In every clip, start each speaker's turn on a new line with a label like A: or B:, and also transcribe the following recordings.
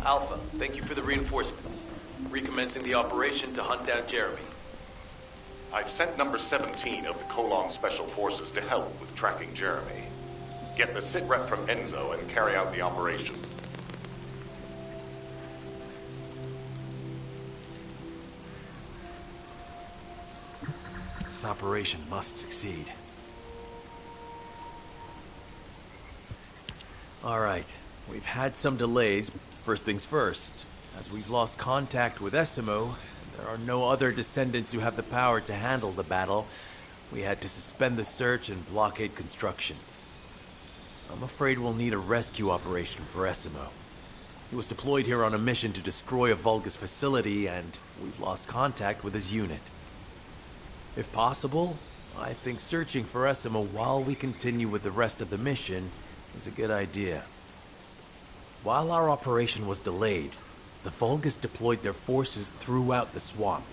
A: Alpha, thank you for the reinforcements. Recommencing the operation to hunt down Jeremy.
B: I've sent number 17 of the Colon Special Forces to help with tracking Jeremy. Get the sitrep from Enzo and carry out the operation.
C: This operation must succeed. Alright, we've had some delays. First things first, as we've lost contact with Essimo, and there are no other descendants who have the power to handle the battle, we had to suspend the search and blockade construction. I'm afraid we'll need a rescue operation for Essimo. He was deployed here on a mission to destroy a Vulgus facility, and we've lost contact with his unit. If possible, I think searching for Essimo while we continue with the rest of the mission is a good idea. While our operation was delayed, the Vulgus deployed their forces throughout the swamp.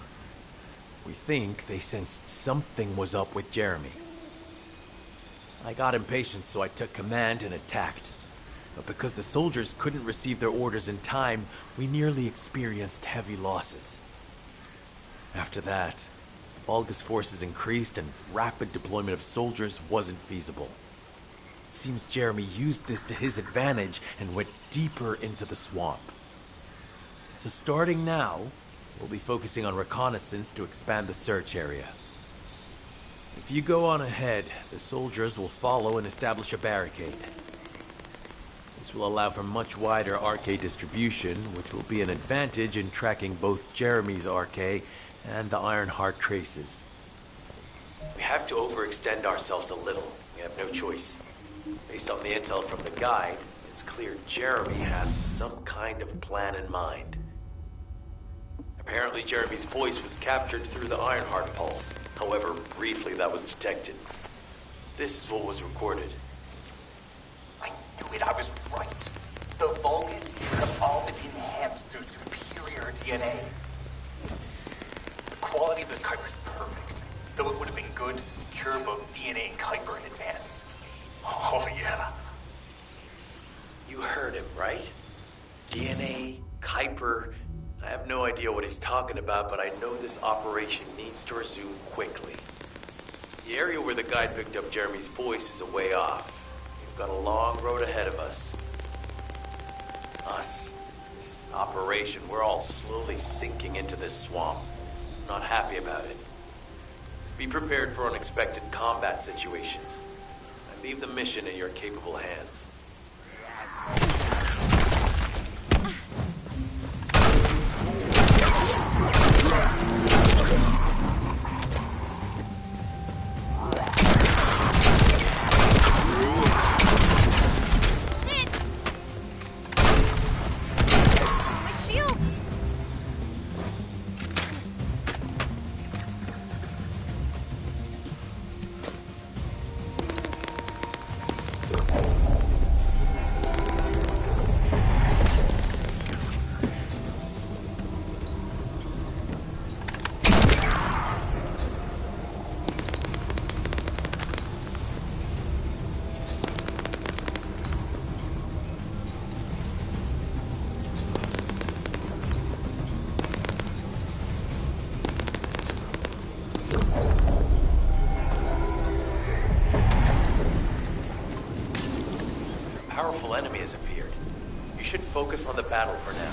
C: We think they sensed something was up with Jeremy. I got impatient, so I took command and attacked. But because the soldiers couldn't receive their orders in time, we nearly experienced heavy losses. After that, the Vulgus forces increased and rapid deployment of soldiers wasn't feasible. It seems Jeremy used this to his advantage and went deeper into the swamp. So starting now, we'll be focusing on reconnaissance to expand the search area. If you go on ahead, the soldiers will follow and establish a barricade. This will allow for much wider RK distribution, which will be an advantage in tracking both Jeremy's RK and the Ironheart traces. We have to overextend ourselves a little. We have no choice. Based on the intel from the guide, it's clear Jeremy has some kind of plan in mind. Apparently Jeremy's voice was captured through the Ironheart pulse. However, briefly that was detected. This is what was recorded.
D: I knew it, I was right. The Vulgus have all been enhanced through superior DNA. The quality of this Kuiper is perfect, though it would have been good to secure both DNA and Kuiper in advance. Oh, yeah.
A: You heard him, right? DNA, Kuiper. I have no idea what he's talking about, but I know this operation needs to resume quickly. The area where the guide picked up Jeremy's voice is a way off. We've got a long road ahead of us. This operation, we're all slowly sinking into this swamp. Not happy about it. Be prepared for unexpected combat situations. I leave the mission in your capable hands. Powerful enemy has appeared. You should focus on the battle for now.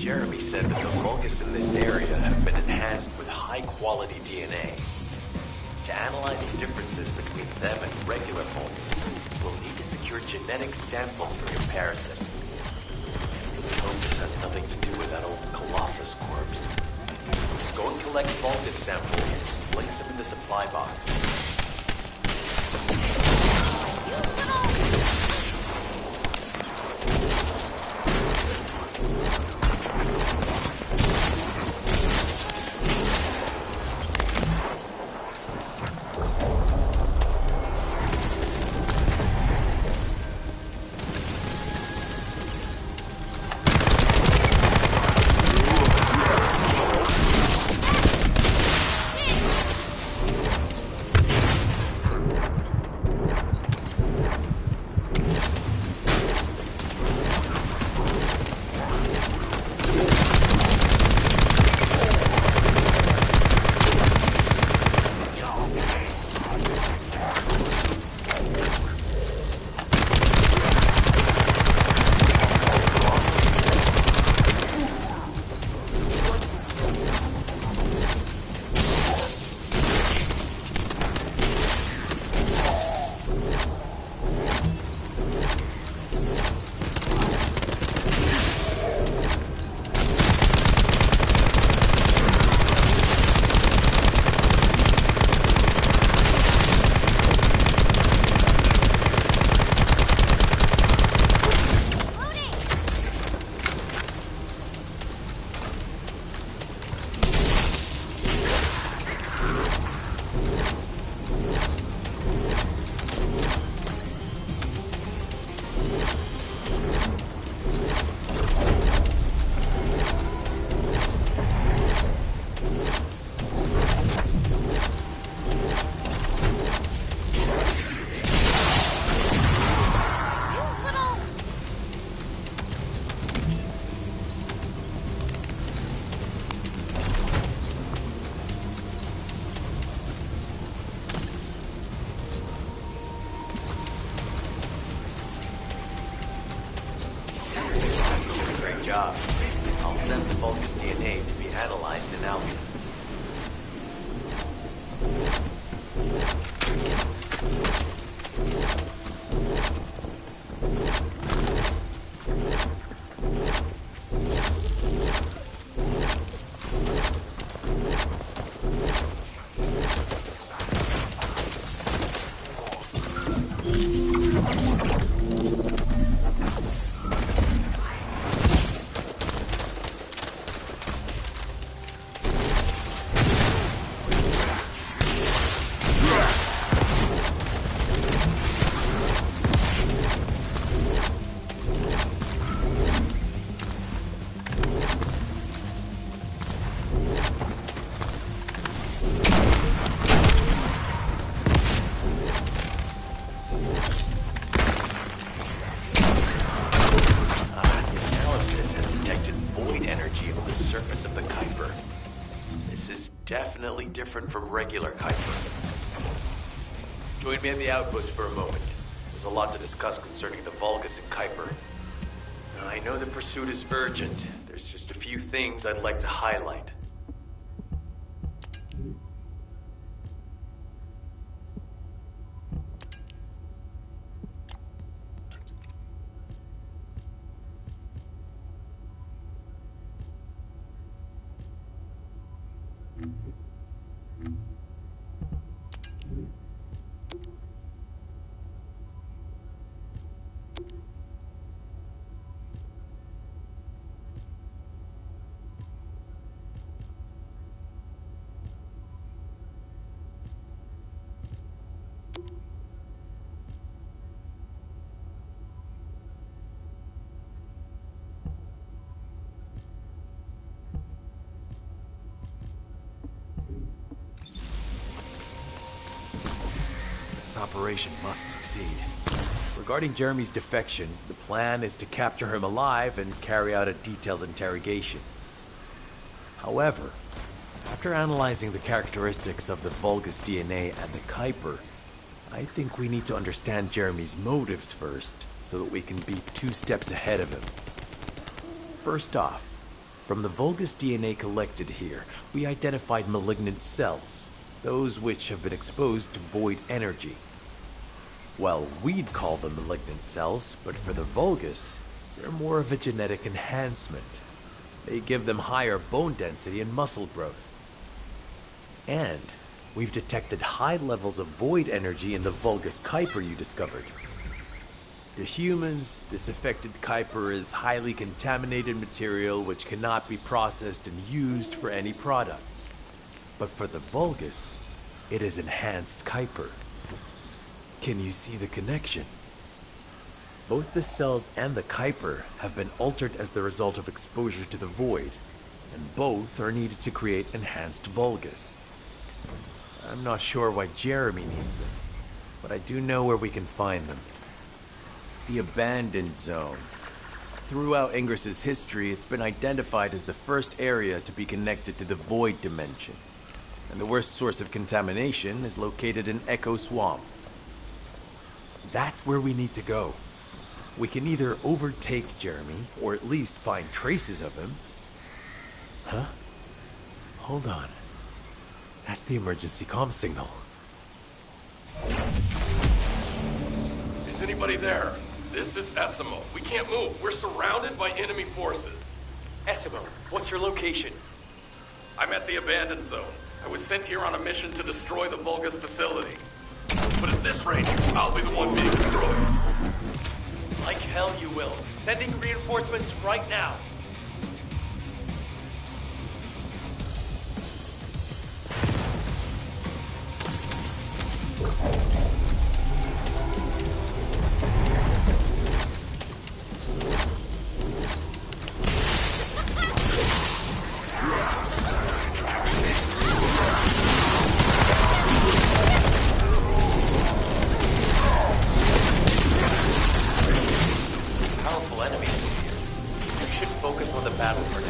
A: Jeremy said that the Vulgus in this area have been enhanced with high-quality DNA. To analyze the differences between them and regular Vulgus, we'll need to secure genetic samples for comparison. I hope this has nothing to do with that old Colossus corpse. Go and collect Vulgus samples and place them in the supply box. Job. I'll send the Vulgus DNA to be analyzed in Albion. Definitely different from regular Kuiper. Join me at the outpost for a moment. There's a lot to discuss concerning the Vulgus and Kuiper. Now, I know the pursuit is urgent. There's just a few things I'd like to highlight. Operation must succeed. Regarding Jeremy's defection, the plan is to capture him alive and carry out a detailed interrogation. However, after analyzing the characteristics of the Vulgus DNA and the Kuiper, I think we need to understand Jeremy's motives first, so that we can be 2 steps ahead of him. First off,
C: From the Vulgus DNA collected here, we identified malignant cells, those which have been exposed to void energy. Well, we'd call them malignant cells, but for the Vulgus, they're more of a genetic enhancement. They give them higher bone density and muscle growth. And we've detected high levels of void energy in the Vulgus Kuiper you discovered. To humans, this affected Kuiper is highly contaminated material which cannot be processed and used for any products. But for the Vulgus, it is enhanced Kuiper. Can you see the connection? Both the cells and the Kuiper have been altered as the result of exposure to the void, and both are needed to create enhanced Vulgus. I'm not sure why Jeremy needs them, but I do know where we can find them. The Abandoned Zone. Throughout Ingris's history, it's been identified as the first area to be connected to the Void Dimension, and the worst source of contamination is located in Echo Swamp. That's where we need to go. We can either overtake Jeremy, or at least find traces of him. Huh? Hold on. That's the emergency comm signal.
E: Is anybody there? This is Essimo. We can't move. We're surrounded by enemy forces.
A: Essimo, what's your location?
E: I'm at the Abandoned Zone. I was sent here on a mission to destroy the Vulgus facility. But at this rate, I'll be the one being destroyed.
A: Like hell you will. Sending reinforcements right now. Powerful enemies in here. We should focus on the battle for now.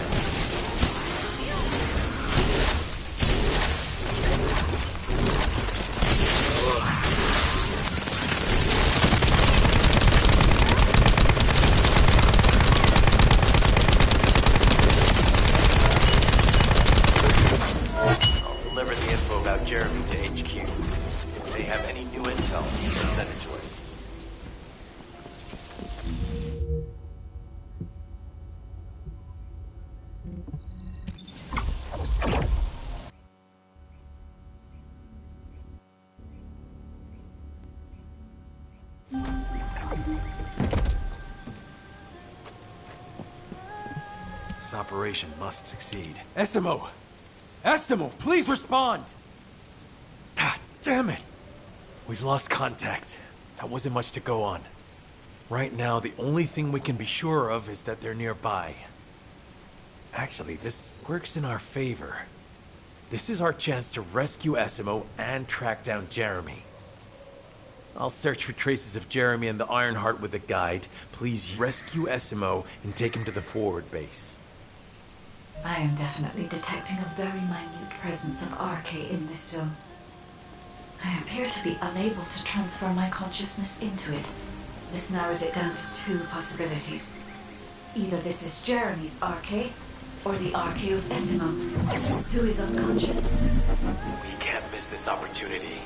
A: I'll deliver the info about Jeremy to HQ. If they have any new intel, they'll send it to us.
C: This operation must succeed. Essimo! Essimo, please respond! Ah, damn it! We've lost contact. That wasn't much to go on. Right now, the only thing we can be sure of is that they're nearby. Actually, this works in our favor. This is our chance to rescue Essimo and track down Jeremy. I'll search for traces of Jeremy and the Ironheart with a guide. Please rescue Essimo and take him to the forward base.
F: I am definitely detecting a very minute presence of RK in this zone. I appear to be unable to transfer my consciousness into it. This narrows it down to two possibilities. Either this is Jeremy's RK, or the RK of Essimo, who is unconscious.
A: We can't miss this opportunity.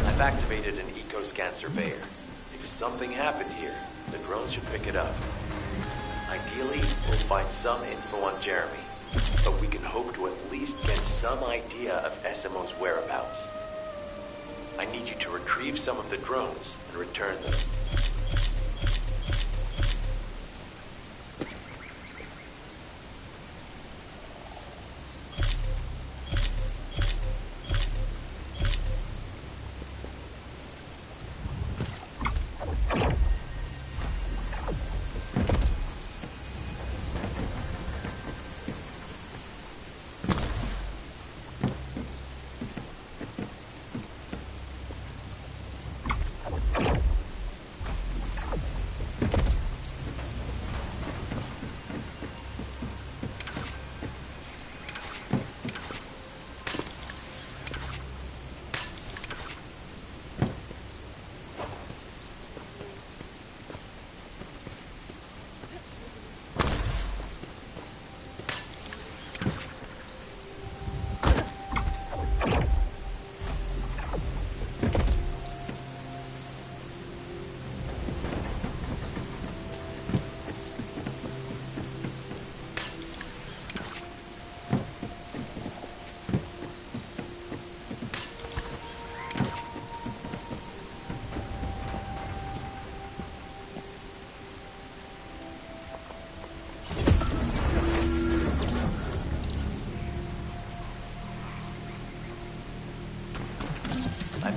A: I've activated an eco-scan surveyor. If something happened here, the drones should pick it up. Ideally, we'll find some info on Jeremy, but we can hope to at least get some idea of Essimo's whereabouts. I need you to retrieve some of the drones and return them.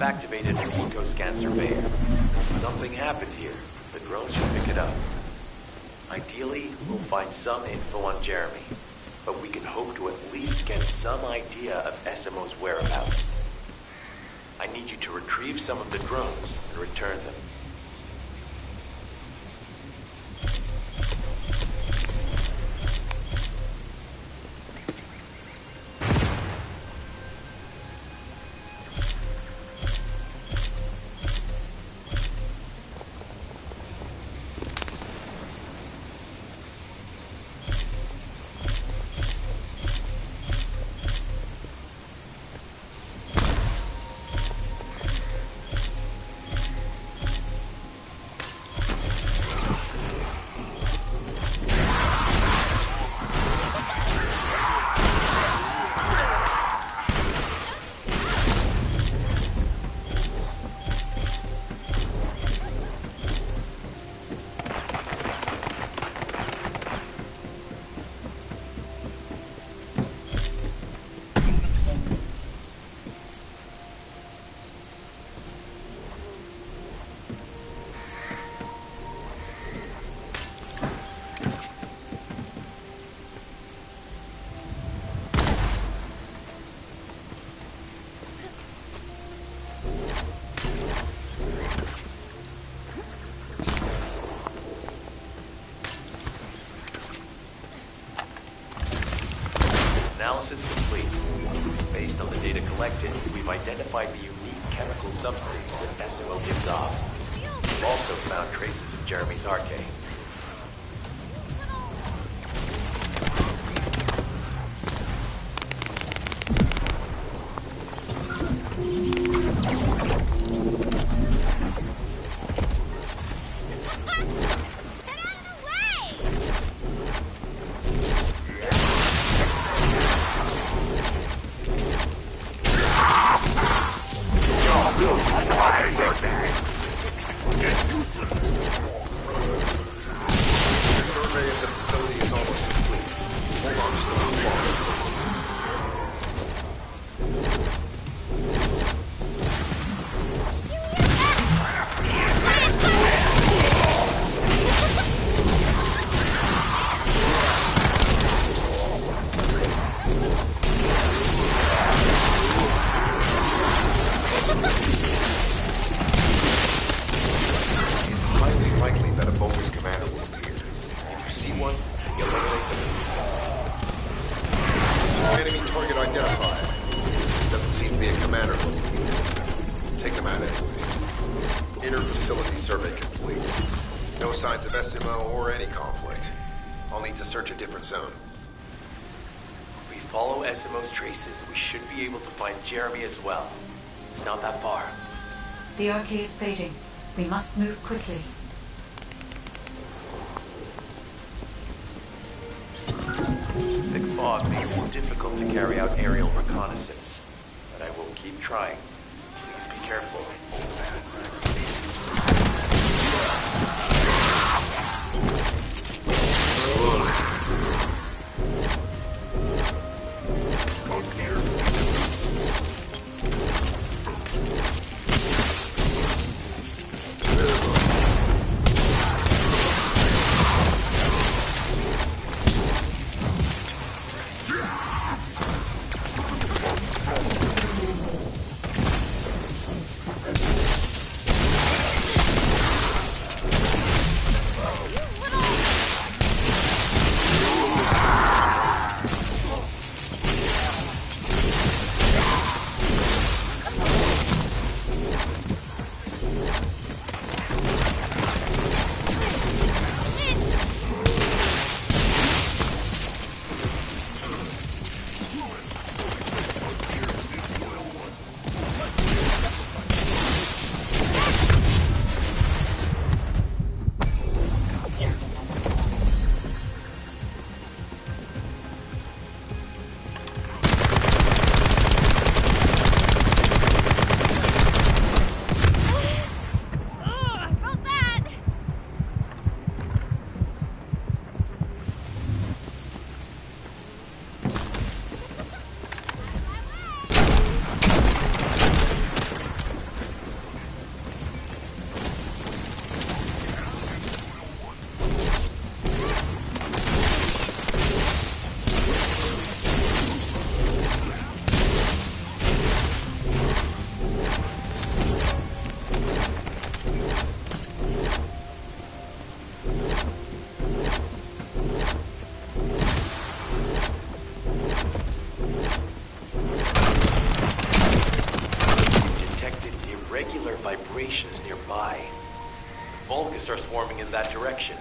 A: I've activated an eco-scan surveyor. If something happened here, the drones should pick it up. Ideally, we'll find some info on Jeremy, but we can hope to at least get some idea of SMO's whereabouts. I need you to retrieve some of the drones and return them. Analysis complete. Based on the data collected, we've identified the unique chemical substance that SMO gives off. We've also found traces of Jeremy's arcade. SMO's traces, we should be able to find Jeremy as well. It's not that far.
F: The arcade is fading. We must move quickly.
A: Thick fog makes it difficult to carry out aerial reconnaissance, but I will keep trying. Please be careful. Vulgus are swarming in that direction.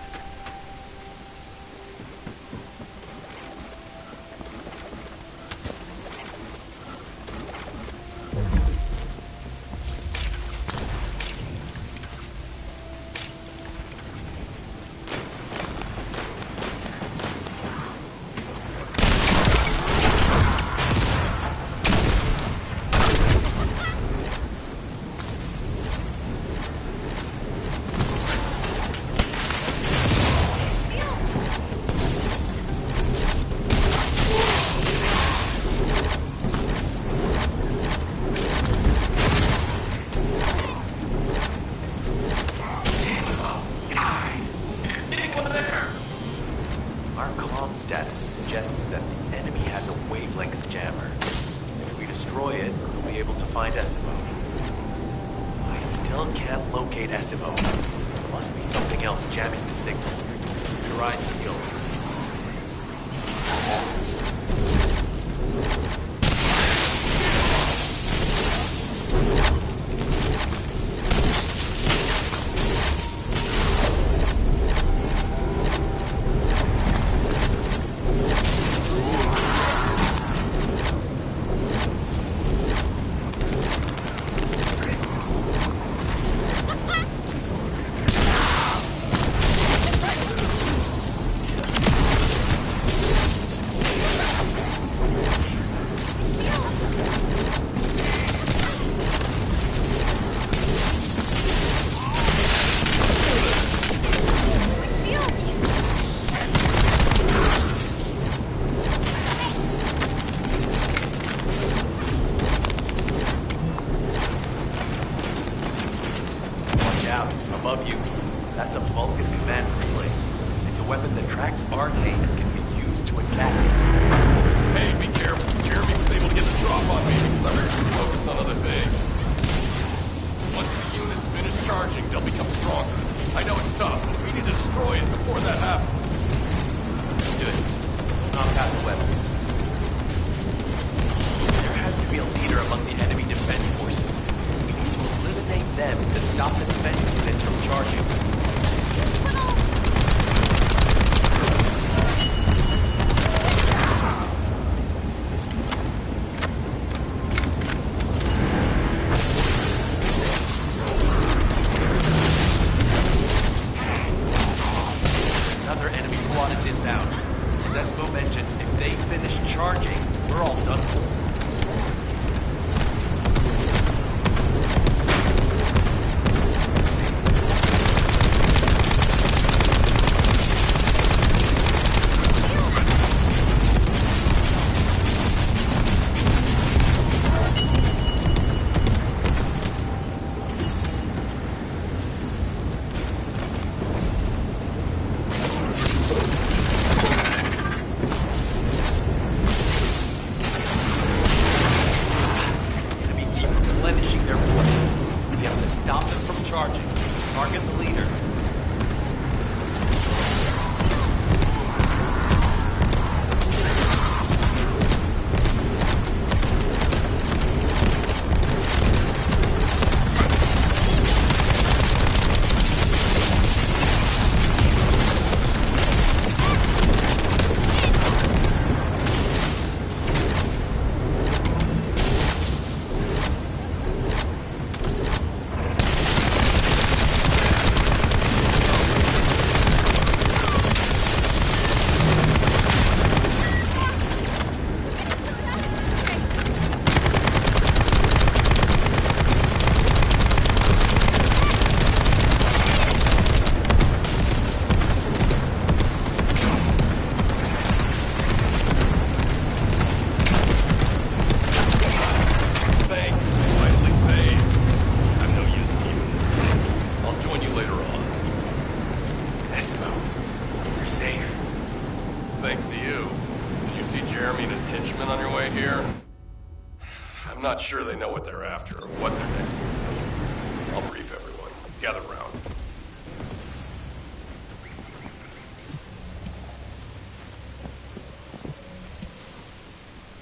E: Not sure they know what they're after or what their next move is. I'll brief everyone. Gather round.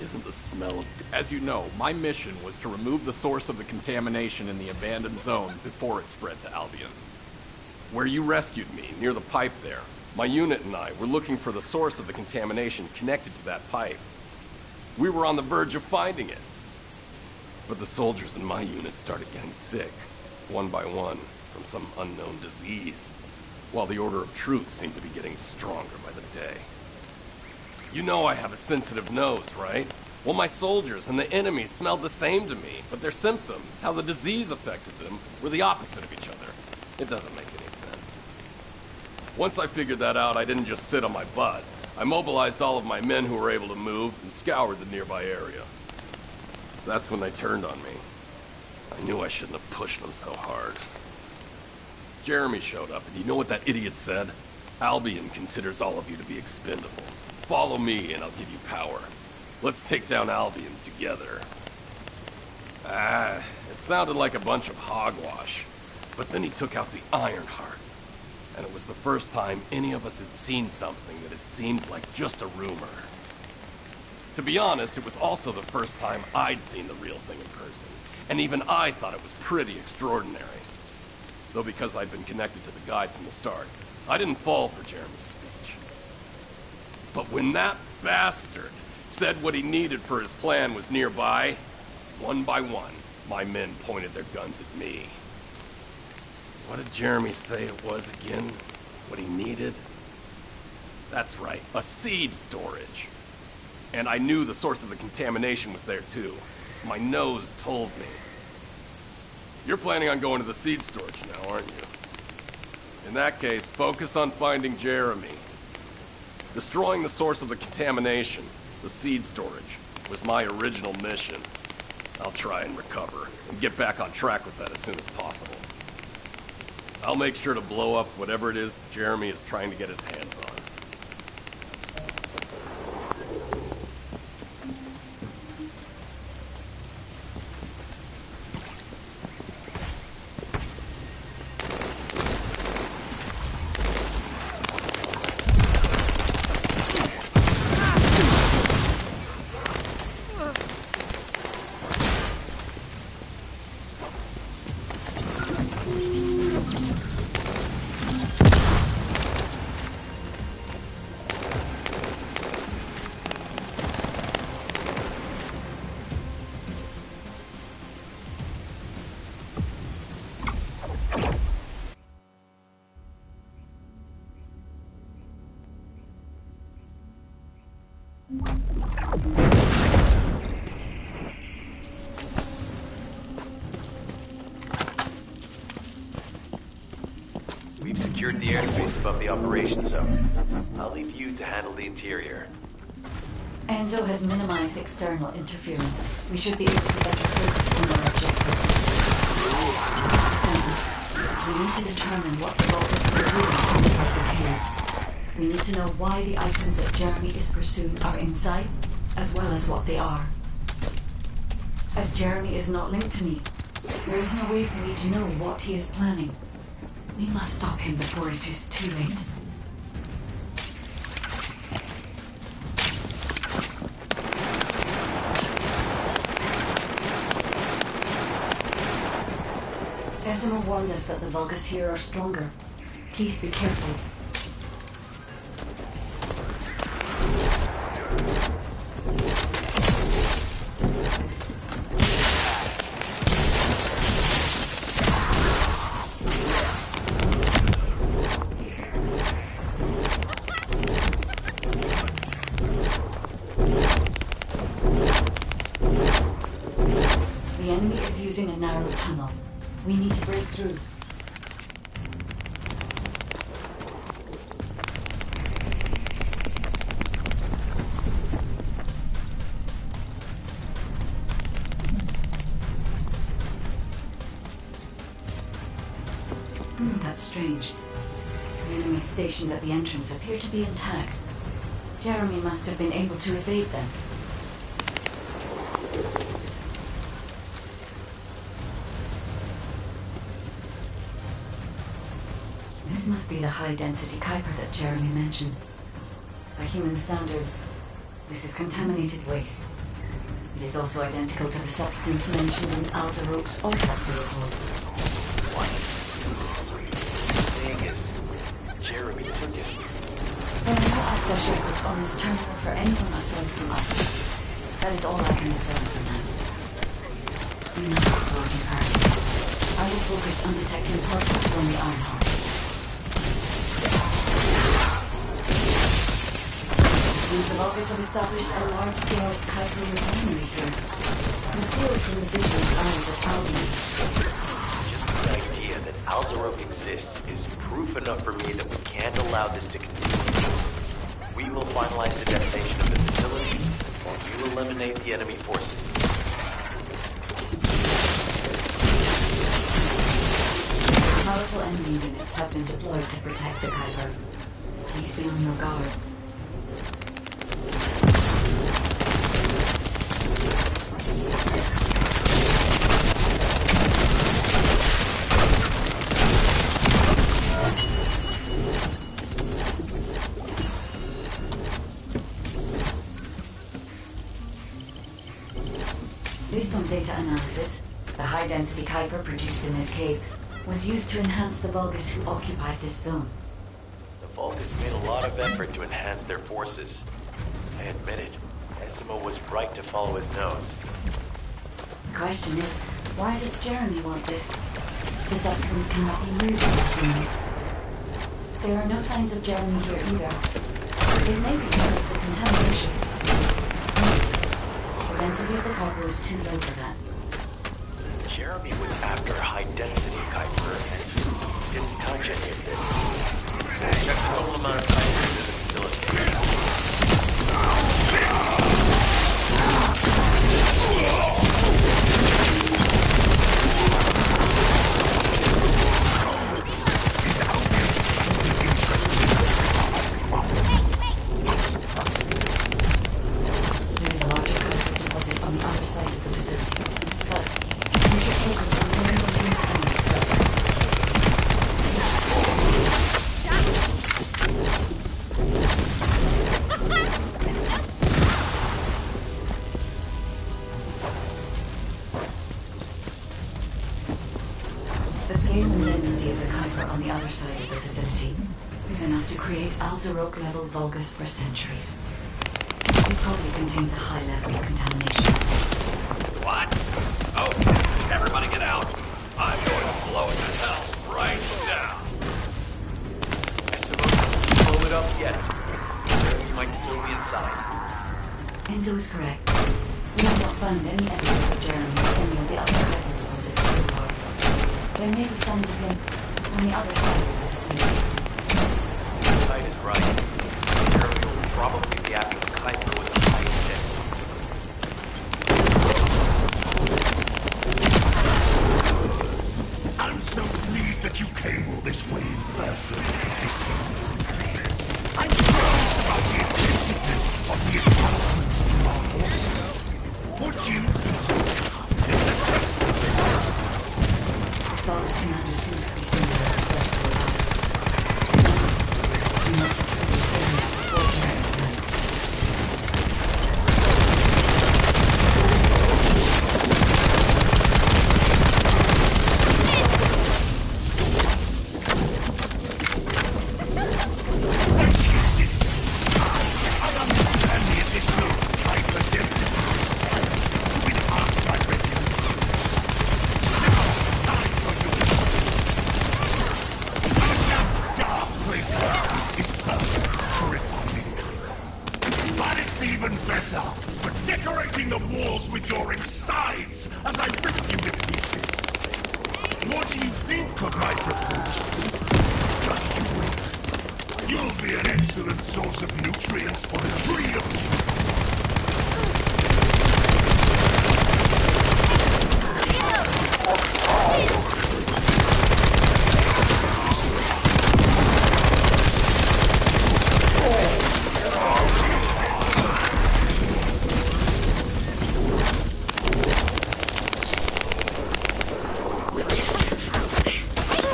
E: Isn't the smell of... As you know, my mission was to remove the source of the contamination in the abandoned zone before it spread to Albion.
G: Where you rescued me, near the pipe there. My unit and I were looking for the source of the contamination connected to that pipe. We were on the verge of finding it. But the soldiers in my unit started getting sick, one by one, from some unknown disease, while the Order of Truth seemed to be getting stronger by the day. You know I have a sensitive nose, right? Well, my soldiers and the enemy smelled the same to me, but their symptoms, how the disease affected them, were the opposite of each other. It doesn't make any sense. Once I figured that out, I didn't just sit on my butt. I mobilized all of my men who were able to move and scoured the nearby area. That's when they turned on me. I knew I shouldn't have pushed them so hard. Jeremy showed up, and you know what that idiot said? Albion considers all of you to be expendable. Follow me, and I'll give you power. Let's take down Albion together. It sounded like a bunch of hogwash. But then he took out the Ironheart. And it was the first time any of us had seen something that had seemed like just a rumor. To be honest, it was also the first time I'd seen the real thing in person. And even I thought it was pretty extraordinary. Though because I'd been connected to the guide from the start, I didn't fall for Jeremy's speech. But when that bastard said what he needed for his plan was nearby, one by one, my men pointed their guns at me. What did Jeremy say it was again? What he needed? That's right, a seed storage. And I knew the source of the contamination was there too. My nose told me. You're planning on going to the seed storage now, aren't you? In that case, focus on finding Jeremy. Destroying the source of the contamination, the seed storage, was my original mission. I'll try and recover, and get back on track with that as soon as possible. I'll make sure to blow up whatever it is Jeremy is trying to get his hands on.
A: We've secured the airspace above the operations zone. I'll leave you to handle the interior.
F: Enzo has minimized external interference. We should be able to better focus on our objectives. We need to determine what the Vulgus are doing inside the cave. We need to know why the items that Jeremy is pursuing are inside, as well as what they are. As Jeremy is not linked to me, there is no way for me to know what he is planning. We must stop him before it is too late. Decima warned us that the Vulgus here are stronger. Please be careful. The enemy is using a narrow tunnel. We need to break through. That's strange. The enemies stationed at the entrance appear to be intact. Jeremy must have been able to evade them. This must be the high-density Kuiper that Jeremy mentioned. By human standards, this is contaminated waste. It is also identical to the substance mentioned in Alzaroke's autopsy report.
A: What? So you're saying
F: access records on this terminal for anyone aside from us. That is all I can discern for now. We must explore department. I will focus on detecting pulses from the Ironheart. The Vulgus have established a large-scale Kuiper refinery here, concealed from the vicious eyes of Alden.
A: Just the idea that Alzarok exists is proof enough for me that we can't allow this to continue. We will finalize the detonation of the facility, or we will eliminate the enemy forces.
F: Powerful enemy units have been deployed to protect the Kuiper. Please be on your guard. Based on data analysis, the high-density Kuiper produced in this cave was used to enhance the Vulgus who occupied this zone.
A: The Vulgus made a lot of effort to enhance their forces. I admit it. Essimo was right to follow his nose.
F: The question is, why does Jeremy want this? The substance cannot be used by humans. There are no signs of Jeremy here either. It may be because of the contamination. The density of the Kuiper is too low for that.
A: Jeremy was after high-density Kuiper, and he didn't touch any of this. Check the total amount of Kuiper in the facility.
F: There is a larger Kuiper deposit on the other side of the facility, but you should focus on knowing what you find first. The scale and density of the Kuiper on the other side of the facility is enough to create Alzarok-level Vulgus for centuries. It probably contains a high level of contamination.
E: What? Oh, everybody get out. I'm going to blow it to hell right now.
A: Essimo, don't blow it up yet. Jeremy might still be inside.
F: Enzo is correct. We have not found any evidence of Jeremy or any of the other Kuiper deposits so far. There may be signs of him on the other side of the facility.
A: Tide is right. Jeremy will probably be after the Kuiper with the highest density.
H: I'm so pleased that you came all this way in person. I'm proud about the attentiveness of the advancements in our forces. What you consider is the best.
F: Vulgus commander seems to be similar to the rest of the line. We must secure this area before Jeremy can.
H: I understand the additional hyperdensity to enhance my reputation. Now, time for you. A dark place like this is perfect for refining. But it's even better for decorating the walls with your insides as I rip you to pieces. What do you think of my proposal? Just you wait. You'll be an excellent source of nutrients for the tree of life.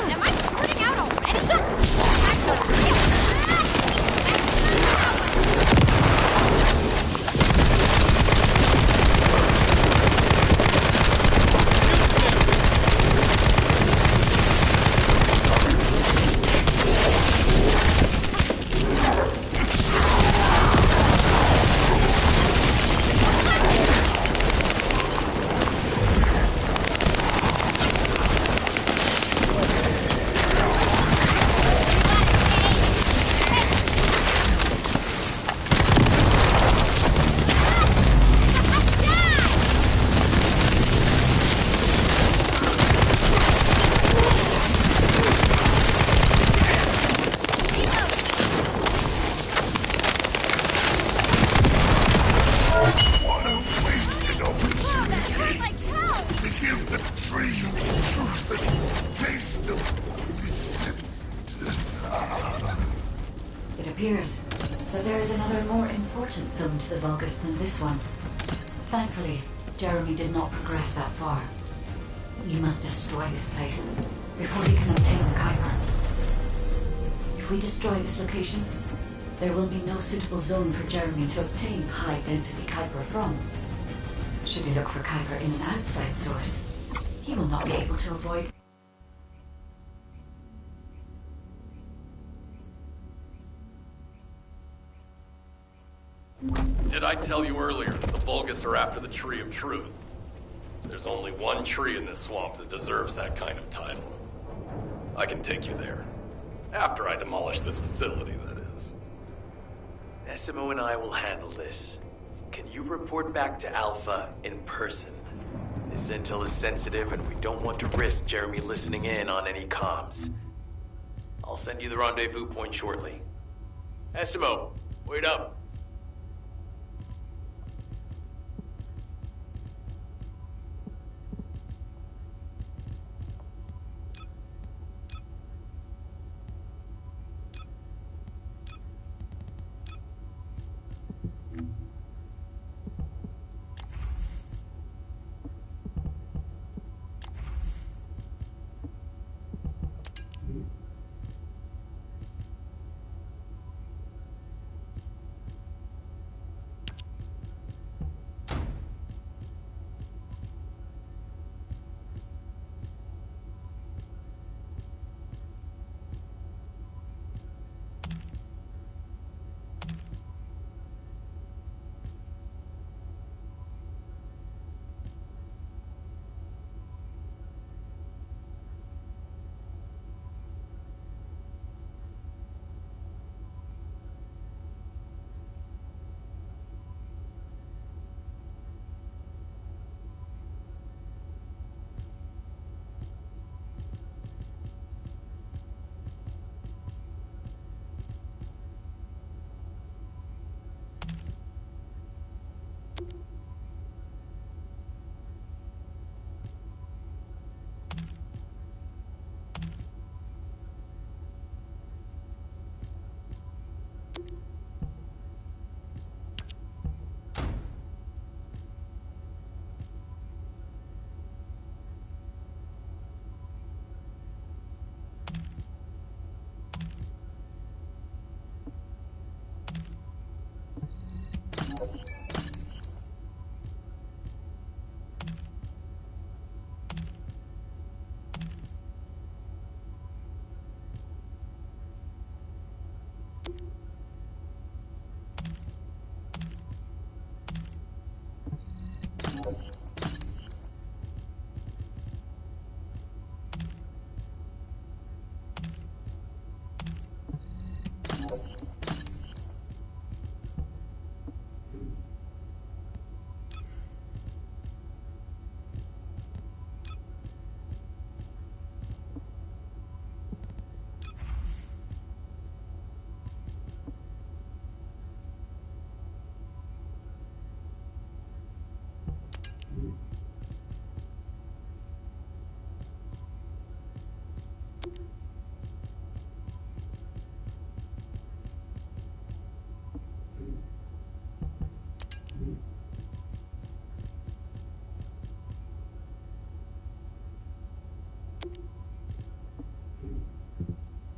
I: Am I burning out already?
F: It appears that there is another more important zone to the Vulgus than this one. Thankfully, Jeremy did not progress that far. We must destroy this place before he can obtain the Kuiper. If we destroy this location, there will be no suitable zone for Jeremy to obtain high-density Kuiper from. Should he look for Kuiper in an outside source, he will not be able to avoid.
E: Did I tell you earlier that the Vulgus are after the Tree of Truth? There's only one tree in this swamp that deserves that kind of title. I can take you there. After I demolish this facility, that is.
A: SMO and I will handle this. Can you report back to Alpha in person? This intel is sensitive and we don't want to risk Jeremy listening in on any comms. I'll send you the rendezvous point shortly. SMO, wait up.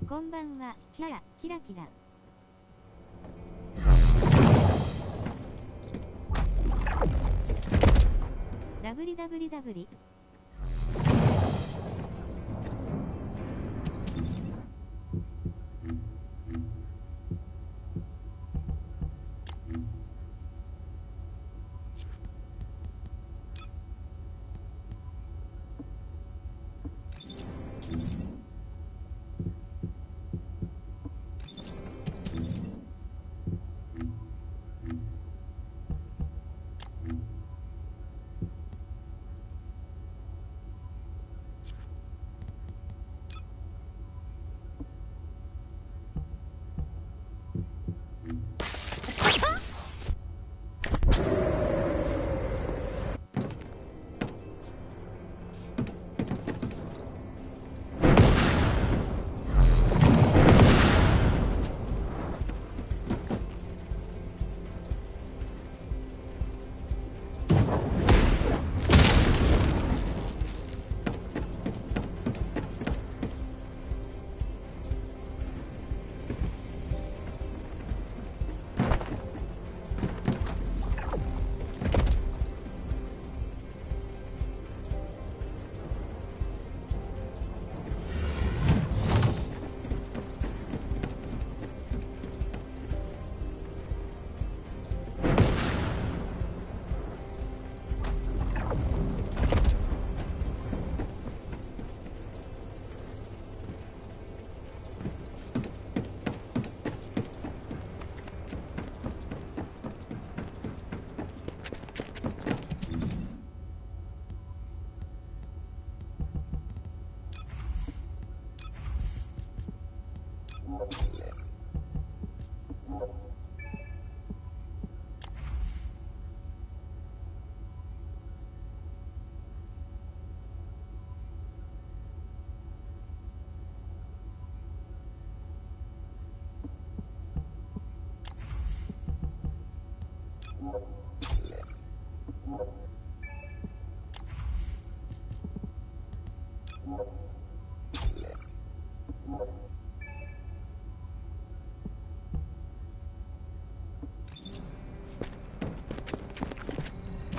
I: こんばんは、キャラ、キラキラ。ダブリダブリダブリ。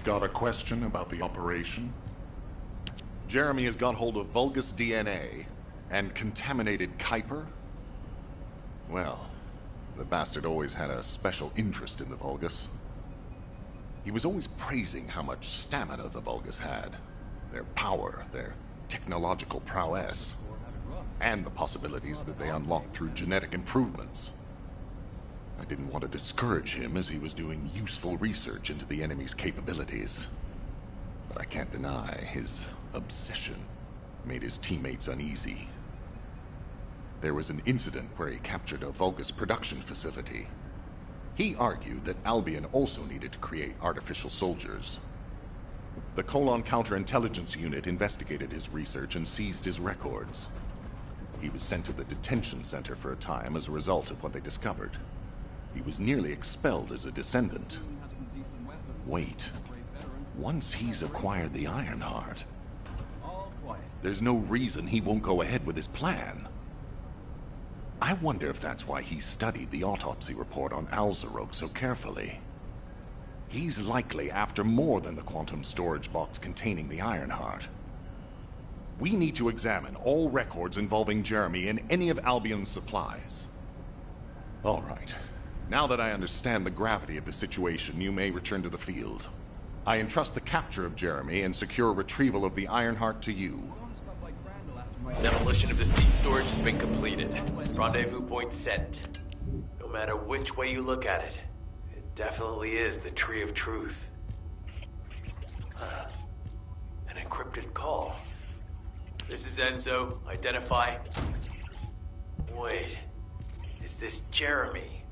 B: Got a question about the operation? Jeremy has got hold of Vulgus DNA and contaminated Kuiper? Well, the bastard always had a special interest in the Vulgus. He was always praising how much stamina the Vulgus had, their power, their technological prowess, and the possibilities that they unlocked through genetic improvements. I didn't want to discourage him as he was doing useful research into the enemy's capabilities. But I can't deny his obsession made his teammates uneasy. There was an incident where he captured a Vulgus production facility. He argued that Albion also needed to create artificial soldiers. The Colon Counterintelligence Unit investigated his research and seized his records. He was sent to the detention center for a time as a result of what they discovered. He was nearly expelled as a descendant. Wait. Once he's acquired the Ironheart, there's no reason he won't go ahead with his plan. I wonder if that's why he studied the autopsy report on Alzarok so carefully. He's likely after more than the quantum storage box containing the Ironheart. We need to examine all records involving Jeremy and any of Albion's supplies. All right. Now that I understand the gravity of the situation, you may return to the field. I entrust the capture of Jeremy and secure retrieval of the Ironheart to you.
A: Demolition of the seed storage has been completed. Rendezvous point set. No matter which way you look at it, it definitely is the Tree of Truth. An encrypted call. This is Enzo. Identify. Wait. Is this Jeremy?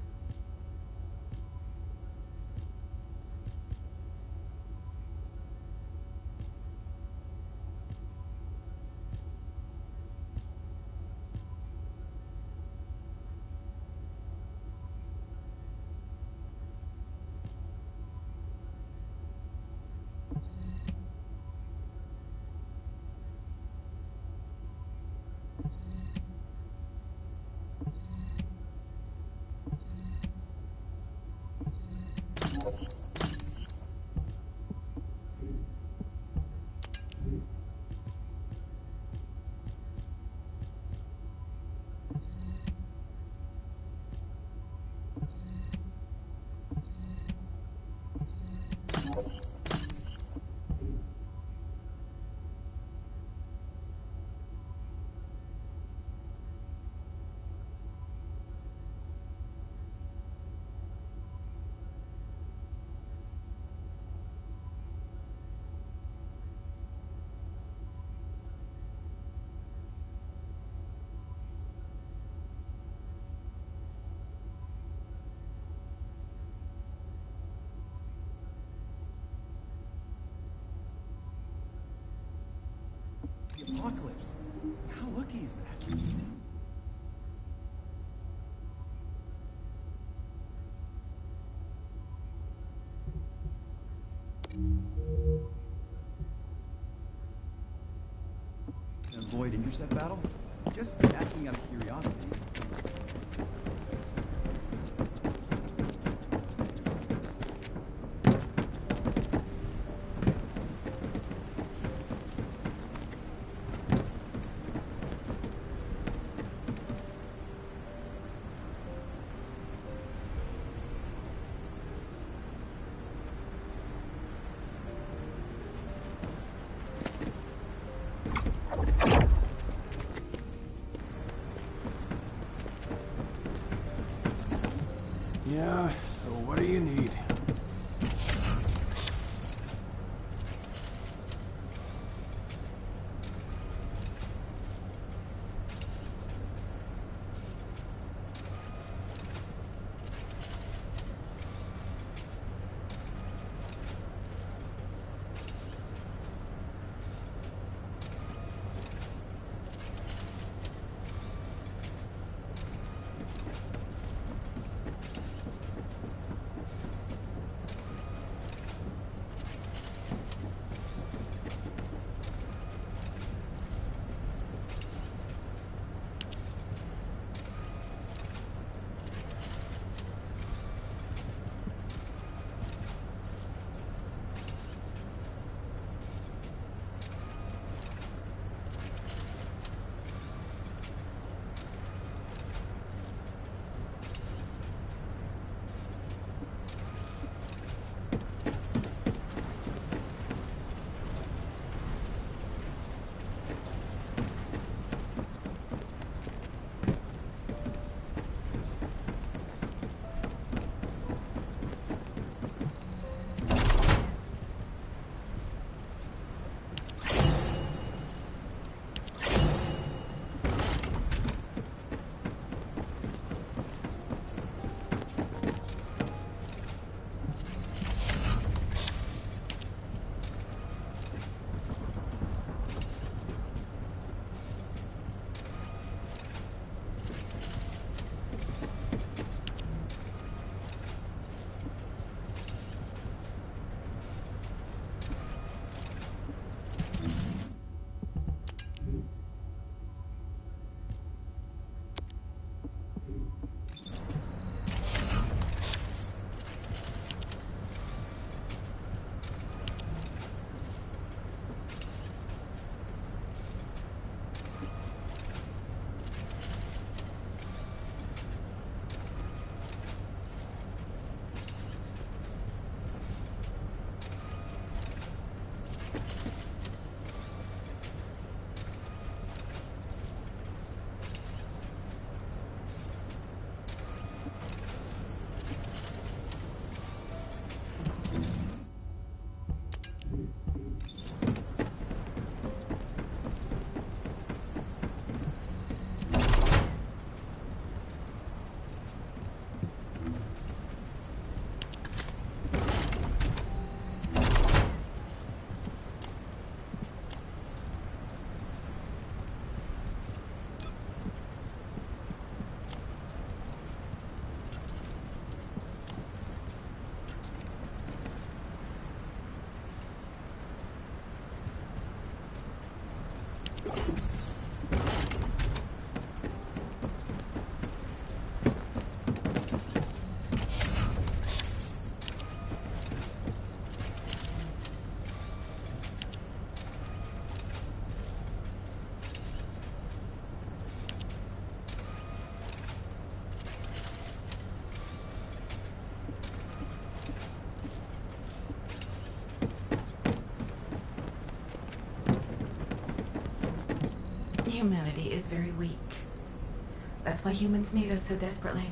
C: Apocalypse. How lucky is that? Avoid intercept battle? Just asking out of curiosity. Yeah, so what do you need?
J: humanity is very weak. That's why humans need us so desperately.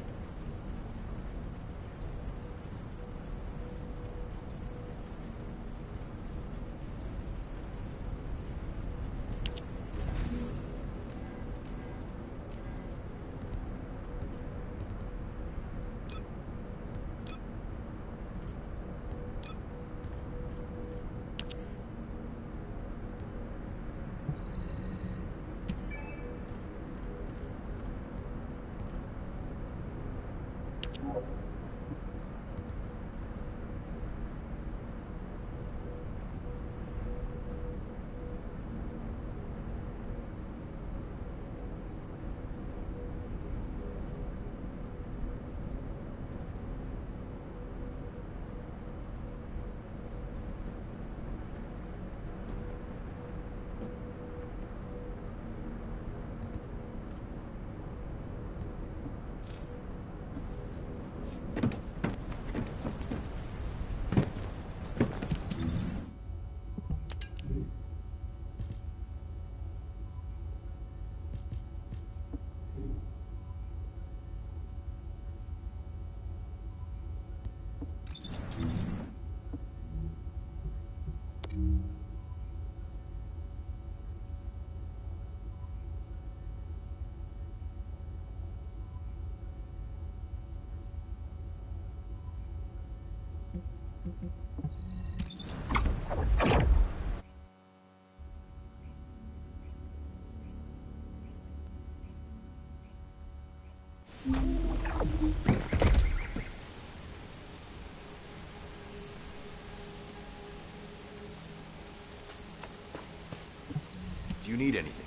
C: Do you need anything?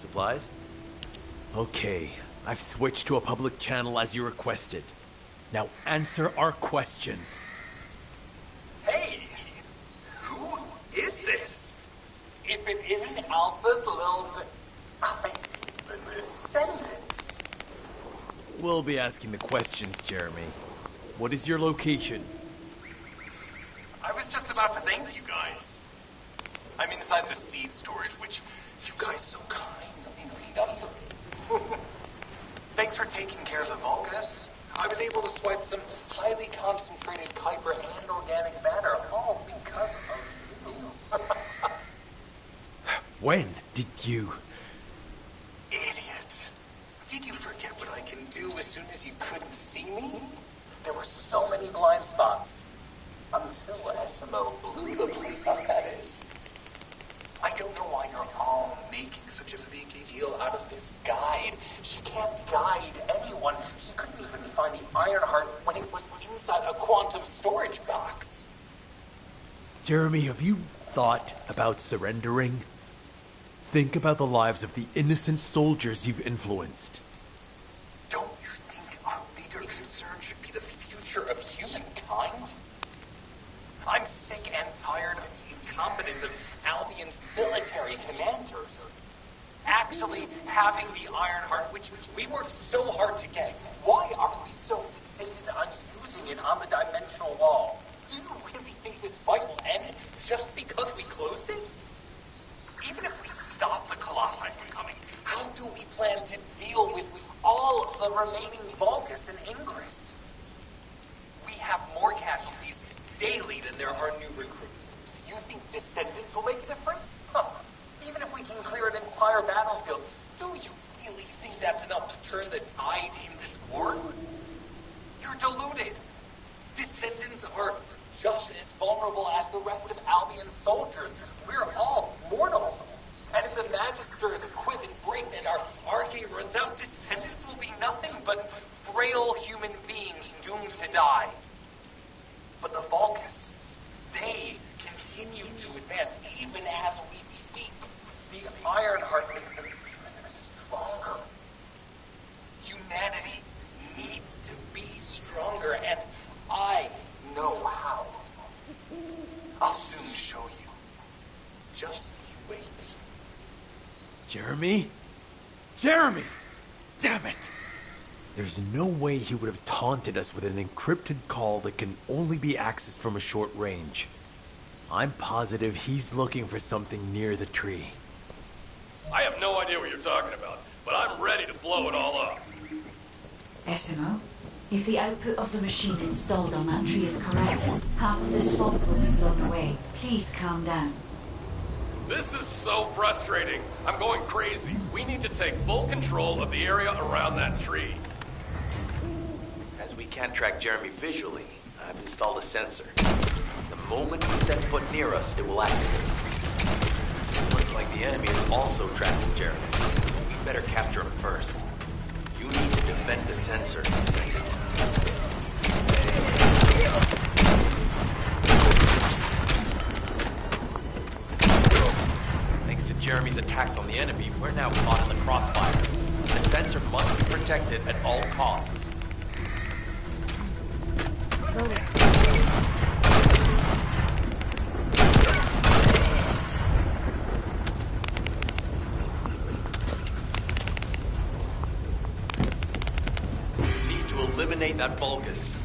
C: Supplies? Okay, I've switched to a public channel as you requested. Now answer our questions.
D: Hey! Who is this? If it isn't Alpha's little... the Descendants.
C: We'll be asking the questions, Jeremy. What is your location?
D: I was just about to thank you guys. I'm inside the seed storage, which you guys so kindly cleaned up for me. Thanks for taking care of the Vulgus. I was able to swipe some highly concentrated Kuiper and organic matter, all because of you.
C: When did you...
D: Idiot. Did you forget what I can do as soon as you couldn't see me? There were so many blind spots. Until SMO blew the place up, that is. I don't know why you're all making such a big deal out of this guide. She can't guide anyone. She couldn't even find the Ironheart when it was inside a quantum storage box.
C: Jeremy, have you thought about surrendering? Think about the lives of the innocent soldiers you've influenced.
D: Don't you think our bigger concern should be the future of humankind? I'm sick and tired of the incompetence of Albion's military commanders. Actually having the Ironheart, which we worked so hard to get, why are we so fixated on using it on the dimensional wall? Do you really think this fight will end just because we closed it? Even if we stop the Colossi from coming, how do we plan to deal with all of the remaining Vulgus and Ingress? We have more casualties daily than there are new recruits. You think Descendants will make a difference? Huh. Even if we can clear an entire battlefield, do you really think that's enough to turn the tide in this war? You're deluded. Descendants are just as vulnerable as the rest of Albion's soldiers. We're all mortal. And if the Magister's equipment breaks and our Arcade runs out, Descendants will be nothing but frail human beings doomed to die. But the Vulgus, they continue to advance even as we speak. The Ironheart makes them even stronger. Humanity needs to be stronger, and I know how. I'll soon show you. Just you wait.
C: Jeremy? Jeremy! Damn it! There's no way he would have taunted us with an encrypted call that can only be accessed from a short range. I'm positive he's looking for something near the tree.
E: I have no idea what you're talking about, but I'm ready to blow it all up.
F: Esimo, if the output of the machine installed on that tree is correct, half of the swamp will be blown away. Please calm down.
E: This is so frustrating. I'm going crazy. We need to take full control of the area around that tree.
A: As we can't track Jeremy visually, I've installed a sensor. The moment he sets foot near us, it will activate. Looks like the enemy is also tracking Jeremy. We better capture him first. You need to defend the sensor, Descendant. Thanks to Jeremy's attacks on the enemy, we're now caught in the crossfire. The sensor must be protected at all costs. Need to eliminate that Vulgus.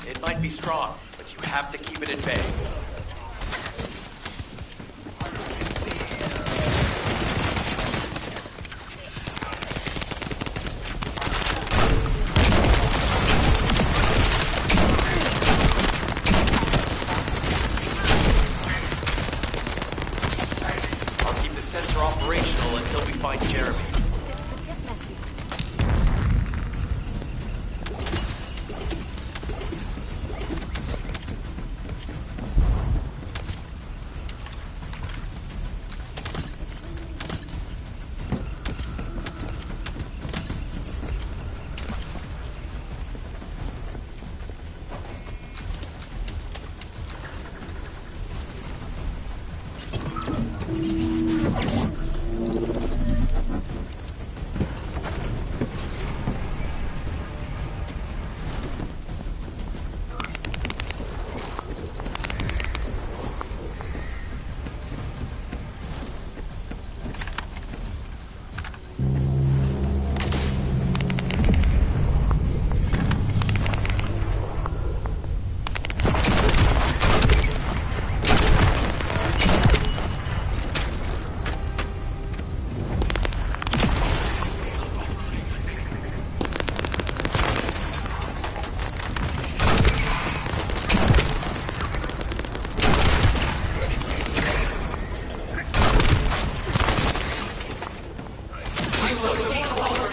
A: It might be strong, but you have to keep it at bay. I'll keep the sensor operational until we find Jeremy.
I: This could get messy.
A: So